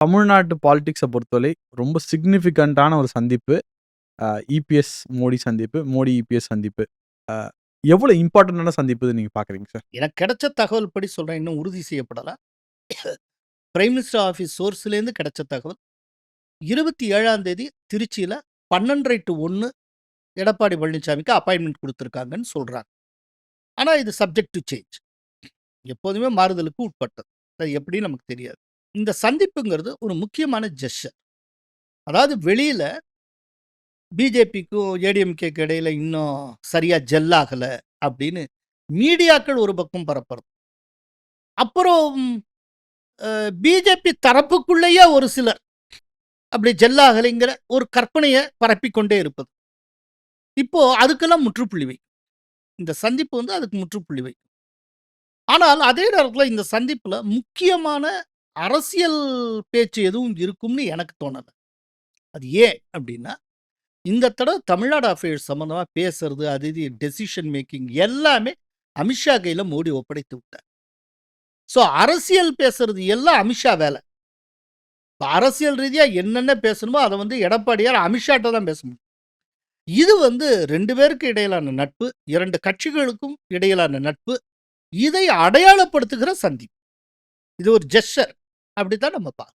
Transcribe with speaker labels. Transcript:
Speaker 1: தமிழ்நாட்டு பாலிடிக்ஸ பொறுத்தவரை ரொம்ப சிக்னிஃபிகன்ட்டான ஒரு சந்திப்பு. இபிஎஸ் மோடி சந்திப்பு. மோடி இபிஎஸ் சந்திப்பு. அ எவ்வளோ இம்பார்ட்டன்ட்டான சந்திப்பு நீங்க பார்க்குறீங்க சார்?
Speaker 2: எனக்கு கிடைச்ச தகவல் படி சொல்றேன். இன்னும் உறுதி செய்யப்படல. பிரைம் மினிஸ்டர் ஆஃபீஸ் சோர்ஸ்லேருந்து கிடைச்ச தகவல் 27ஆம் தேதி திருச்சியில 12:30 to 1 எடப்பாடி பழனிசாமிக்கு அப்பாயின்மென்ட் குடுத்துருக்காங்கன்னு சொல்றாங்க. ஆனா இது சப்ஜெக்ட் டு சேஞ்ச். எப்போதுமே மாறுதலுக்கு உட்பட்டது. அது எப்படின்னு நமக்கு தெரியாது. இந்த சந்திப்புங்கிறது ஒரு முக்கியமான ஜெஸ்சர். அதாவது வெளியில பிஜேபிக்கும் ஏடிஎம்கேக்கு இடையில இன்னும் சரியா ஜெல் ஆகல அப்படின்னு மீடியாக்கள் ஒரு பக்கம் பரப்புறது. அப்புறம் பிஜேபி தரப்புக்குள்ளேயே ஒரு சிலர் அப்படி ஜெல் ஆகலைங்கிற ஒரு கற்பனையை பரப்பிக்கொண்டே இருப்பது. இப்போ அதுக்கெல்லாம் முற்றுப்புள்ளி வைக்கும். இந்த சந்திப்பு வந்து அதுக்கு முற்றுப்புள்ளி வைக்கும். ஆனால் அதே நேரத்தில் இந்த சந்திப்புல முக்கியமான அரசியல் பேச்சு எதுவும் இருக்கும்னு எனக்கு தோணல. அது ஏன் அப்படின்னா, இந்த தடவை தமிழ்நாடு அஃபேர்ஸ் சம்பந்தமா பேசுறது, அது இது டெசிஷன் மேக்கிங் எல்லாமே அமித்ஷா கையில மோடி ஒப்படைத்து விட்டார். ஸோ அரசியல் பேசுறது எல்லாம் அமித்ஷா வேலை. இப்ப அரசியல் ரீதியா என்னென்ன பேசணுமோ அதை வந்து எடப்பாடியார் அமித்ஷாட்ட தான் பேச முடியும். இது வந்து 2 பேருக்கு இடையிலான நட்பு, 2 கட்சிகளுக்கும் இடையிலான நட்பு, இதை அடையாளப்படுத்துகிற சந்திப்பு. இது ஒரு ஜெஸ்சர் அப்படித்தான் நம்ம பார்க்கணும்.